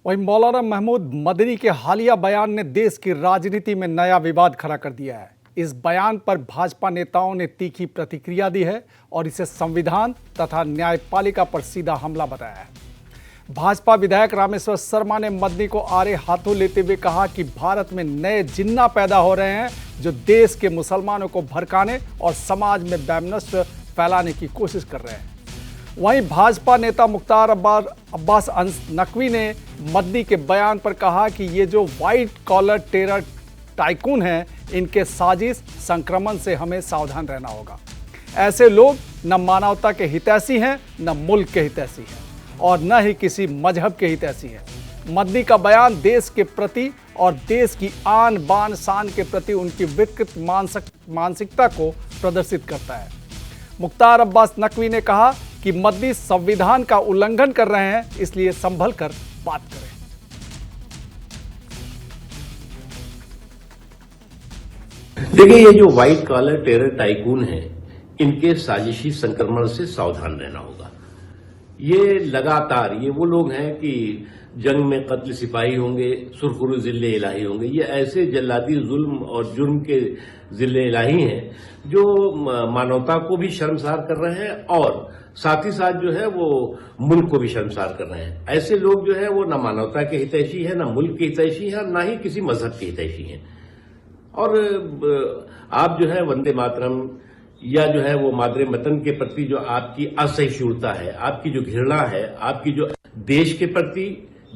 वहीं मौलाना महमूद मदनी के हालिया बयान ने देश की राजनीति में नया विवाद खड़ा कर दिया है। इस बयान पर भाजपा नेताओं ने तीखी प्रतिक्रिया दी है और इसे संविधान तथा न्यायपालिका पर सीधा हमला बताया है। भाजपा विधायक रामेश्वर शर्मा ने मदनी को आड़े हाथों लेते हुए कहा कि भारत में नए जिन्ना पैदा हो रहे हैं जो देश के मुसलमानों को भड़काने और समाज में वैमनस्य फैलाने की कोशिश कर रहे हैं। वहीं भाजपा नेता मुख्तार अब्बास नकवी ने मदनी के बयान पर कहा कि ये जो व्हाइट कॉलर टेरर टाइकून हैं, इनके साजिश संक्रमण से हमें सावधान रहना होगा। ऐसे लोग न मानवता के हितैषी हैं, न मुल्क के हितैषी हैं और न ही किसी मजहब के हितैषी हैं। मदनी का बयान देश के प्रति और देश की आन बान शान के प्रति उनकी विकृत मानसिकता को प्रदर्शित करता है। मुख्तार अब्बास नकवी ने कहा कि मदनी संविधान का उल्लंघन कर रहे हैं, इसलिए संभल कर बात करें। देखिए, ये जो व्हाइट कॉलर टेरर टाइकून है, इनके साजिशी संक्रमण से सावधान रहना होगा। ये लगातार ये वो लोग हैं कि जंग में कत्ल सिपाही होंगे, सुरखुरू जिले इलाही होंगे। ये ऐसे जल्लादी जुल्म और जुर्म के जिले इलाही हैं जो मानवता को भी शर्मसार कर रहे हैं और साथ ही साथ जो है वो मुल्क को भी शर्मसार कर रहे हैं। ऐसे लोग जो है वो न मानवता के हितैषी है, न मुल्क के हितैषी है, न ही किसी मजहब के हितैषी हैं। और आप जो है वंदे मातरम या जो है वो मादरे वतन के प्रति जो आपकी असहिष्णुता है, आपकी जो घृणा है, आपकी जो देश के प्रति,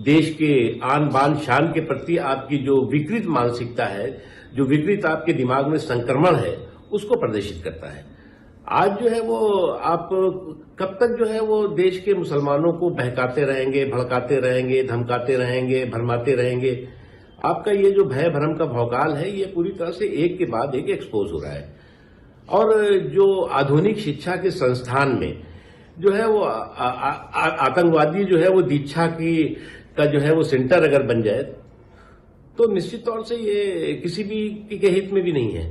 देश के आन बान शान के प्रति आपकी जो विकृत मानसिकता है, जो विकृत आपके दिमाग में संक्रमण है, उसको प्रदर्शित करता है। आज जो है वो आप कब तक जो है वो देश के मुसलमानों को बहकाते रहेंगे, भड़काते रहेंगे, धमकाते रहेंगे, भरमाते रहेंगे। आपका ये जो भय भ्रम का भौकाल है, ये पूरी तरह से एक के बाद एक एक्सपोज हो रहा है। और जो आधुनिक शिक्षा के संस्थान में जो है वो आतंकवादी जो है वो दीक्षा का जो है वो सेंटर अगर बन जाए तो निश्चित तौर से ये किसी भी के हित में भी नहीं है।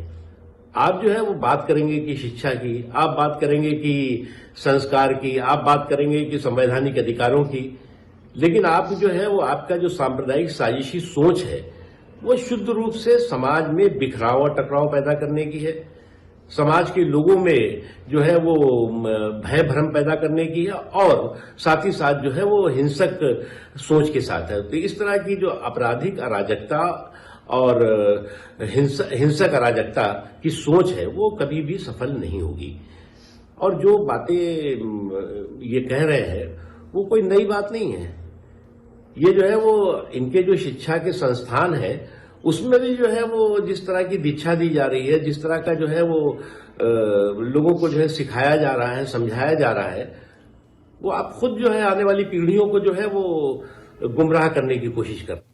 आप जो है वो बात करेंगे कि शिक्षा की, आप बात करेंगे कि संस्कार की, आप बात करेंगे कि संवैधानिक अधिकारों की, लेकिन आप जो है वो आपका जो सांप्रदायिक साजिशी सोच है वो शुद्ध रूप से समाज में बिखराव और टकराव पैदा करने की है, समाज के लोगों में जो है वो भय भ्रम पैदा करने की है और साथ ही साथ जो है वो हिंसक सोच के साथ है। तो इस तरह की जो आपराधिक अराजकता और हिंसक अराजकता की सोच है वो कभी भी सफल नहीं होगी। और जो बातें ये कह रहे हैं वो कोई नई बात नहीं है। ये जो है वो इनके जो शिक्षा के संस्थान है उसमें भी जो है वो जिस तरह की दीक्षा दी जा रही है, जिस तरह का जो है वो लोगों को जो है सिखाया जा रहा है, समझाया जा रहा है, वो आप खुद जो है आने वाली पीढ़ियों को जो है वो गुमराह करने की कोशिश करते हैं।